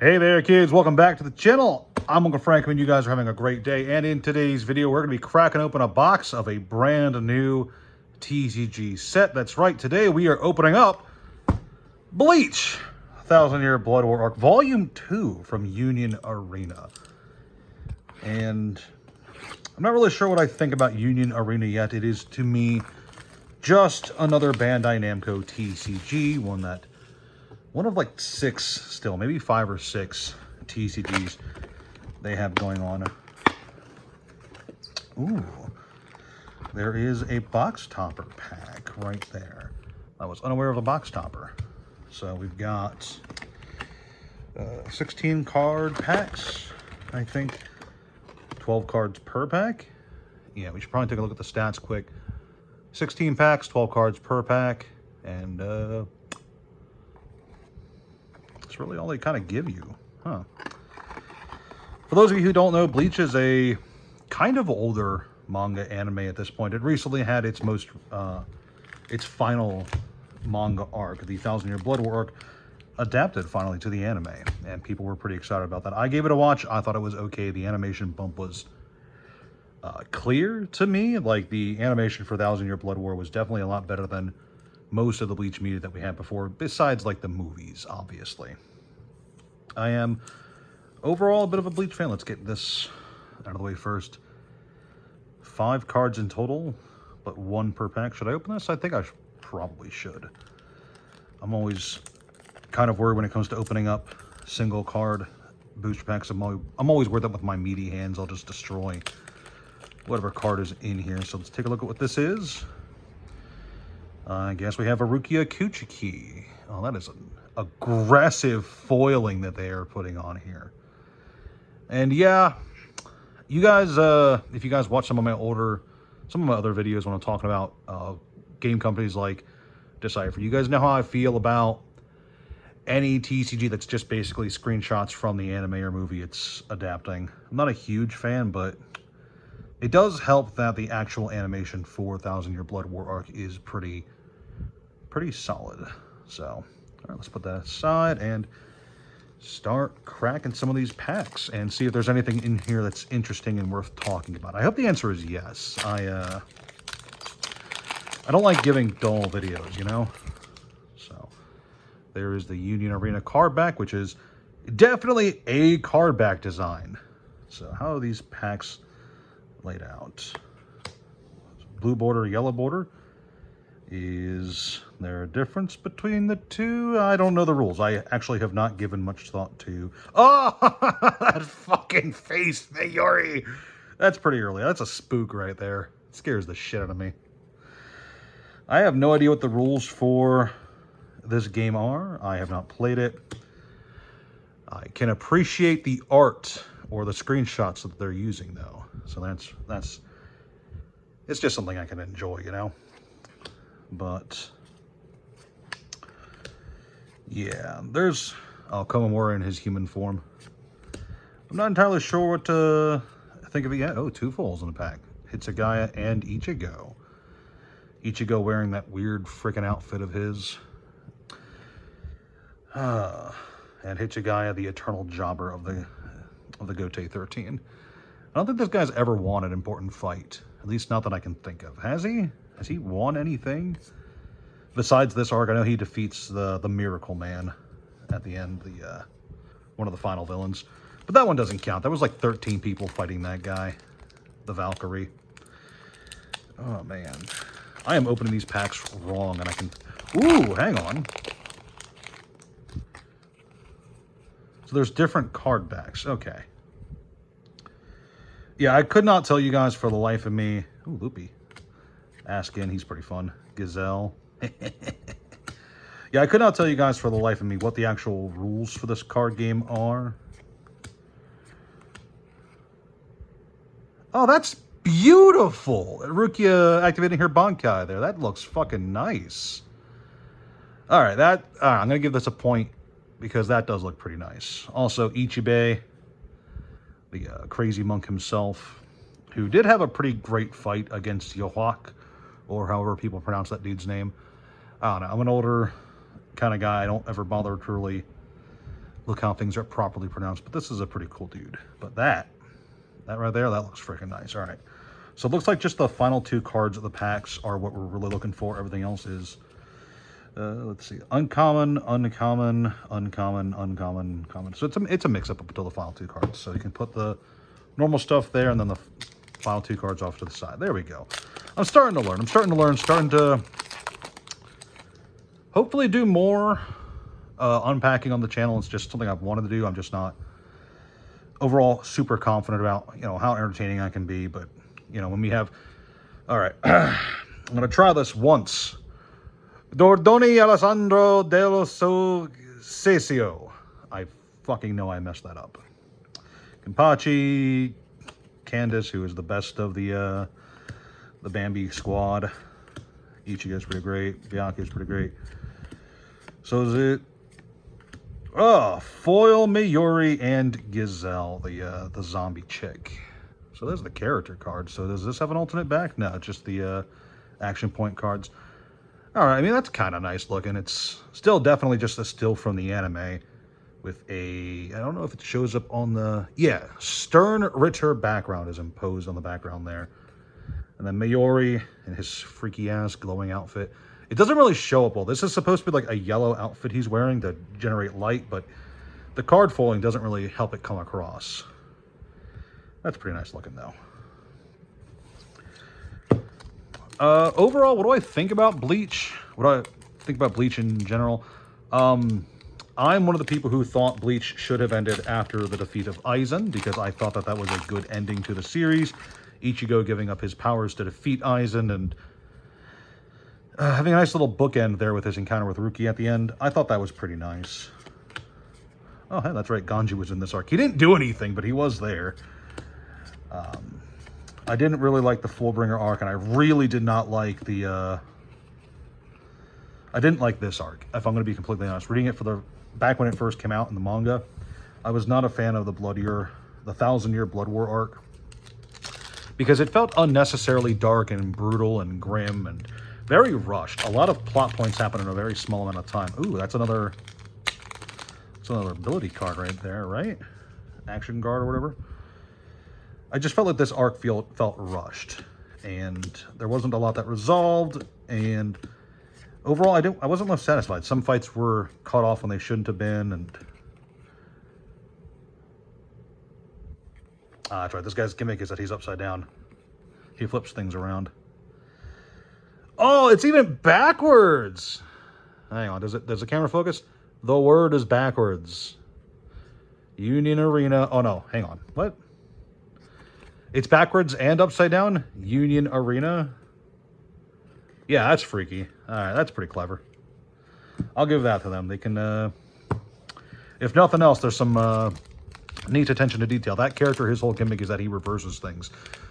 Hey there kids, welcome back to the channel. I'm Uncle Frank and you guys are having a great day. And in today's video, we're going to be cracking open a box of a brand new TCG set. That's right, today we are opening up Bleach, 1000-Year Blood War Arc, Volume 2 from Union Arena. And I'm not really sure what I think about Union Arena yet. It is, to me, just another Bandai Namco TCG, one of like 6 still, maybe 5 or 6 TCGs they have going on. Ooh, there is a box topper pack right there. I was unaware of a box topper. So we've got 16 card packs, I think 12 cards per pack. Yeah, we should probably take a look at the stats quick. 16 packs, 12 cards per pack, and that's really all they kind of give you, huh? For those of you who don't know, Bleach is a kind of older manga anime at this point. It recently had its final manga arc, the 1000-Year Blood War arc, adapted finally to the anime, and people were pretty excited about that. I gave it a watch. I thought it was okay. The animation bump was clear to me. Like, the animation for 1000-Year Blood War was definitely a lot better than most of the Bleach media that we had before, besides like the movies, obviously. I am overall a bit of a Bleach fan. Let's get this out of the way first. 5 cards in total, but 1 per pack. Should I open this? I think I probably should. I'm always kind of worried when it comes to opening up single card booster packs. I'm always worried that with my meaty hands I'll just destroy whatever card is in here. So let's take a look at what this is. I guess we have a Rukia Kuchiki. Oh, that is an aggressive foiling that they are putting on here. And yeah, you guys, if you guys watch some of my other videos when I'm talking about game companies like Decipher, you guys know how I feel about any TCG that's just basically screenshots from the anime or movie it's adapting. I'm not a huge fan, but it does help that the actual animation for 1000-Year Blood War arc is pretty solid. So, all right, let's put that aside and start cracking some of these packs and see if there's anything in here that's interesting and worth talking about. I hope the answer is yes. I don't like giving dull videos, you know? So, there is the Union Arena card back, which is definitely a card back design. So, how are these packs laid out? Blue border, yellow border. Is there a difference between the two? I don't know the rules. I actually have not given much thought to... Oh, that fucking face, Yori. That's pretty early. That's a spook right there. It scares the shit out of me. I have no idea what the rules for this game are. I have not played it. I can appreciate the art or the screenshots that they're using, though. So that's it's just something I can enjoy, you know? But yeah, there's Komamura in his human form. I'm not entirely sure what to think of it yet. Oh, 2 fulls in the pack. Hitsugaya and Ichigo. Ichigo wearing that weird freaking outfit of his. And Hitsugaya, the eternal jobber of the Gotei 13. I don't think this guy's ever won an important fight. At least not that I can think of. Has he? Has he won anything? Besides this arc, I know he defeats the Miracle Man at the end, one of the final villains. But that one doesn't count. There was like 13 people fighting that guy, the Valkyrie. Oh, man. I am opening these packs wrong, and I can... Ooh, hang on. So there's different card backs. Okay. Yeah, I could not tell you guys for the life of me... Ooh, Loopy. Askin, he's pretty fun. Gazelle. Yeah, I could not tell you guys for the life of me what the actual rules for this card game are. Oh, that's beautiful. Rukia activating her Bankai there. That looks fucking nice. All right, I'm going to give this a point because that does look pretty nice. Also, Ichibei, the crazy monk himself, who did have a pretty great fight against Yohak, or however people pronounce that dude's name. I don't know. I'm an older kind of guy. I don't ever bother to really look how things are properly pronounced. But this is a pretty cool dude. But that right there, that looks freaking nice. All right. So it looks like just the final 2 cards of the packs are what we're really looking for. Everything else is, let's see, uncommon, uncommon, uncommon, uncommon, common. So it's a mix-up up until the final 2 cards. So you can put the normal stuff there and then the final 2 cards off to the side. There we go. I'm starting to learn. Starting to hopefully do more unpacking on the channel. It's just something I've wanted to do. I'm just not overall super confident about, you know, how entertaining I can be. But, you know, when we have... All right. I'm going to try this once. Dordoni Alessandro dello Sesio. I fucking know I messed that up. Kenpachi, Candace, who is the best of the Bambi squad. Ichigo's pretty great. Bianca's pretty great. So is it... Oh, Foil, Mayuri, and Gazelle, the zombie chick. So there's the character card. So does this have an alternate back? No, it's just the action point cards. All right, I mean, that's kind of nice looking. It's still definitely just a still from the anime with a, I don't know if it shows up on the, yeah, Stern Ritter background is imposed on the background there. And then Mayuri in his freaky ass glowing outfit. It doesn't really show up well. This is supposed to be like a yellow outfit he's wearing to generate light, but the card foiling doesn't really help it come across. That's pretty nice looking though. Overall, what do I think about Bleach? What do I think about Bleach in general? I'm one of the people who thought Bleach should have ended after the defeat of Aizen, because I thought that that was a good ending to the series. Ichigo giving up his powers to defeat Aizen and having a nice little bookend there with his encounter with Ruki at the end. I thought that was pretty nice. Oh, hey, that's right. Ganji was in this arc. He didn't do anything, but he was there. I didn't really like the Fullbringer arc, and I really did not like the... I didn't like this arc, if I'm going to be completely honest. Reading it for the... Back when it first came out in the manga, I was not a fan of the 1,000-year Blood War arc. Because it felt unnecessarily dark and brutal and grim and very rushed. A lot of plot points happen in a very small amount of time. Ooh, that's another ability card right there, right? Action guard or whatever. I just felt like this arc felt rushed, and there wasn't a lot that resolved, and overall I wasn't left satisfied. Some fights were cut off when they shouldn't have been, and that's right, this guy's gimmick is that he's upside down. He flips things around. Oh, it's even backwards. Hang on, does the camera focus? The word is backwards. Union Arena. Oh no, hang on. What? It's backwards and upside down? Union Arena? Yeah, that's freaky. Alright, that's pretty clever. I'll give that to them. They can, if nothing else, there's some neat attention to detail. That character, his whole gimmick is that he reverses things.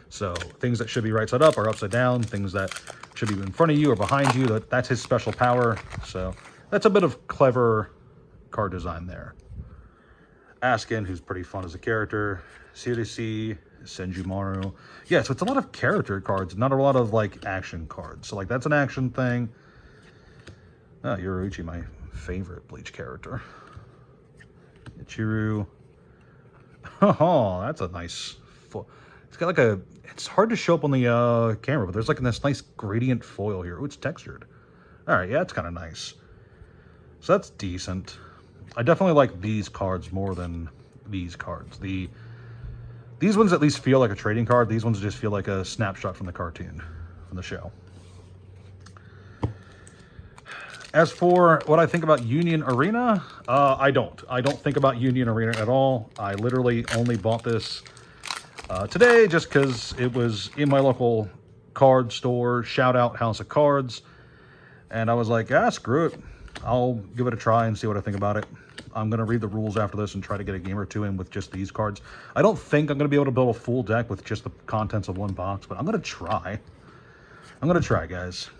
So, things that should be right side up are upside down. Things that should be in front of you or behind you, that's his special power. So, that's a bit of clever card design there. Askin, who's pretty fun as a character. Sirisi, Senjumaru. Yeah, so it's a lot of character cards, not a lot of, like, action cards. So, like, that's an action thing. Oh, Yoruichi, my favorite Bleach character. Ichiru. Oh, that's a nice... It's got, like, a... It's hard to show up on the camera, but there's, like, this nice gradient foil here. Oh, it's textured. All right, yeah, it's kind of nice. So that's decent. I definitely like these cards more than these cards. These ones at least feel like a trading card. These ones just feel like a snapshot from the cartoon, from the show. As for what I think about Union Arena, I don't. I don't think about Union Arena at all. I literally only bought this today just because it was in my local card store. Shout out House of Cards. And I was like, ah, screw it. I'll give it a try and see what I think about it. I'm going to read the rules after this and try to get a game or two in with just these cards. I don't think I'm going to be able to build a full deck with just the contents of one box, but I'm going to try. I'm going to try, guys.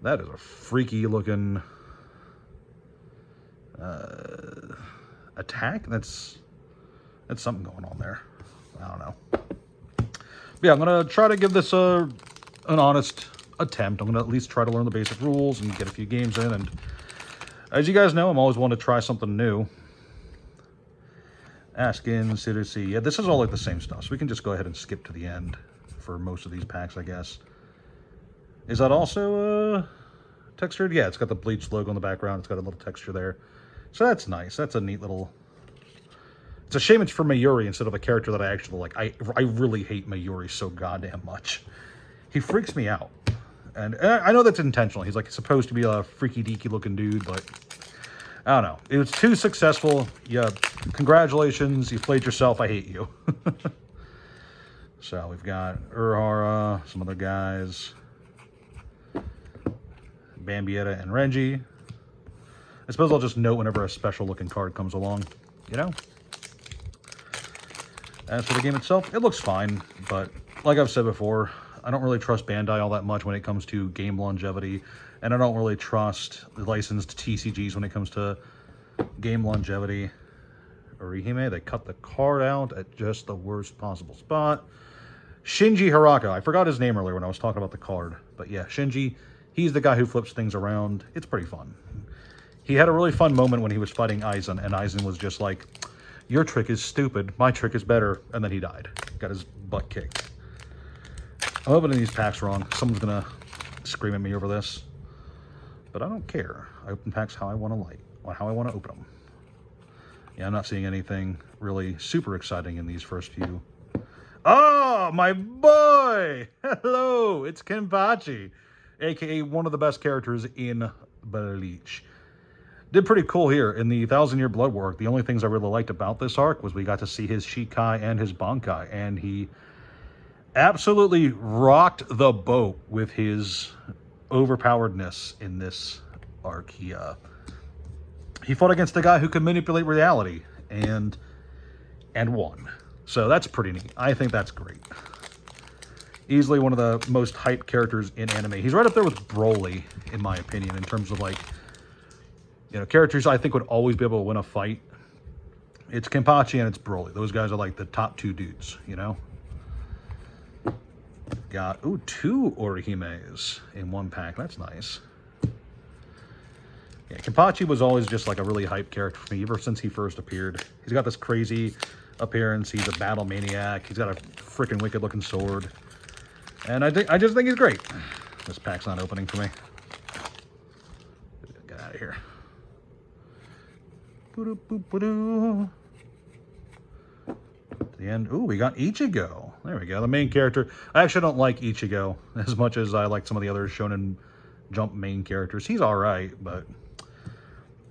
That is a freaky looking attack. That's something going on there. I don't know. But yeah, I'm going to try to give this an honest attempt. I'm going to at least try to learn the basic rules and get a few games in and As you guys know, I'm always wanting to try something new. Askin, Citrusy. Yeah, this is all like the same stuff, so we can just go ahead and skip to the end for most of these packs, I guess. Is that also textured? Yeah, it's got the Bleach logo in the background. It's got a little texture there. So that's nice. That's a neat little... It's a shame it's for Mayuri instead of a character that I actually like. I really hate Mayuri so goddamn much. He freaks me out. And I know that's intentional. He's like supposed to be a freaky deaky looking dude, but I don't know. It was too successful. Yeah, congratulations. You played yourself. I hate you. So we've got Urahara, some other guys. Bambietta and Renji. I suppose I'll just note whenever a special looking card comes along, you know? As for the game itself, it looks fine, but like I've said before, I don't really trust Bandai all that much when it comes to game longevity, and I don't really trust the licensed TCGs when it comes to game longevity. Orihime, they cut the card out at just the worst possible spot. Shinji Haraka, I forgot his name earlier when I was talking about the card, but yeah, Shinji, he's the guy who flips things around. It's pretty fun. He had a really fun moment when he was fighting Aizen, and Aizen was just like, your trick is stupid, my trick is better, and then he died. Got his butt kicked. I'm opening these packs wrong. Someone's gonna scream at me over this, but I don't care. I open packs how I want to how I want to open them. Yeah, I'm not seeing anything really super exciting in these first few. Oh, my boy! Hello, it's Kenpachi, aka one of the best characters in Bleach. Did pretty cool here in the 1,000-Year Blood War arc. The only things I really liked about this arc was we got to see his Shikai and his Bankai, and he absolutely rocked the boat with his overpoweredness in this arc. He fought against a guy who could manipulate reality and won. So that's pretty neat. I think that's great. Easily one of the most hyped characters in anime. He's right up there with Broly, in my opinion, in terms of like, you know, characters I think would always be able to win a fight. It's Kenpachi and it's Broly. Those guys are like the top two dudes, you know? Got, ooh, 2 Orihimes in one pack. That's nice. Yeah, Kenpachi was always just like a really hyped character for me ever since he first appeared. He's got this crazy appearance. He's a battle maniac. He's got a freaking wicked looking sword. And I just think he's great. This pack's not opening for me. Get out of here. To the end. Ooh, we got Ichigo. There we go. The main character. I actually don't like Ichigo as much as I like some of the other Shonen Jump main characters. He's all right, but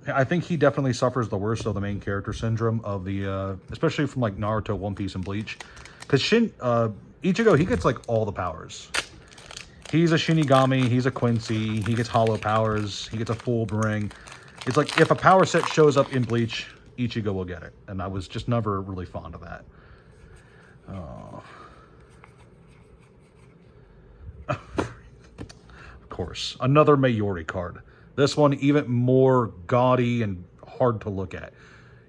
I think he definitely suffers the worst of the main character syndrome of the, especially from like Naruto, One Piece, and Bleach. Because Ichigo, he gets like all the powers. He's a Shinigami, he's a Quincy, he gets hollow powers, he gets a full ring. It's like if a power set shows up in Bleach, Ichigo will get it. And I was just never really fond of that. Oh. Of course, another Mayuri card. This one even more gaudy and hard to look at.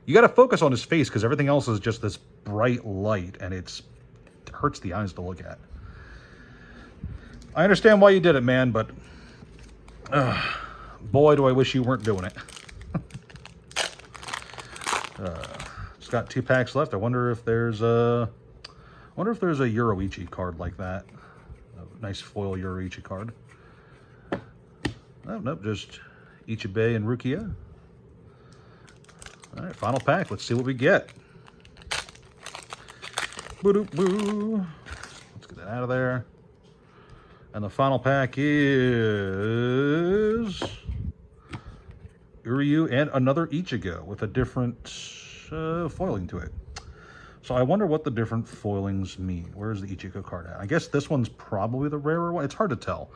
You got to focus on his face because everything else is just this bright light and it hurts the eyes to look at. I understand why you did it, man, but boy, do I wish you weren't doing it. It's got 2 packs left. I wonder if there's a Yoruichi card like that. A nice foil Yoruichi card. Oh, nope, just Ichibei and Rukia. All right, final pack. Let's see what we get. Boo-doo-boo. Let's get that out of there. And the final pack is Uryu and another Ichigo with a different foiling to it. So I wonder what the different foilings mean. Where's the Ichigo card at? I guess this one's probably the rarer one. It's hard to tell.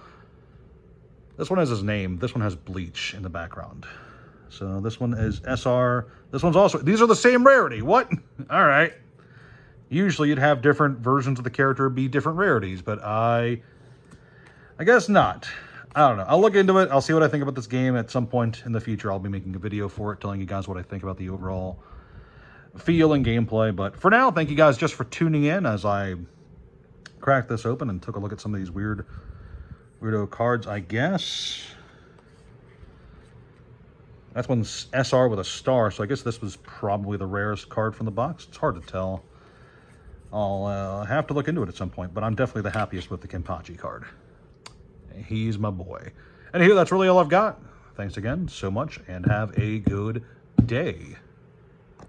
This one has his name. This one has Bleach in the background. So this one is SR. This one's also... These are the same rarity. What? All right. Usually you'd have different versions of the character be different rarities, but I guess not. I don't know. I'll look into it. I'll see what I think about this game at some point in the future. I'll be making a video for it, telling you guys what I think about the overall feel and gameplay. But for now, thank you guys just for tuning in as I cracked this open and took a look at some of these weirdo cards, I guess. That's one SR with a star, so I guess this was probably the rarest card from the box. It's hard to tell. I'll have to look into it at some point, but I'm definitely the happiest with the Kenpachi card. He's my boy. Anywho, that's really all I've got. Thanks again so much, and have a good day.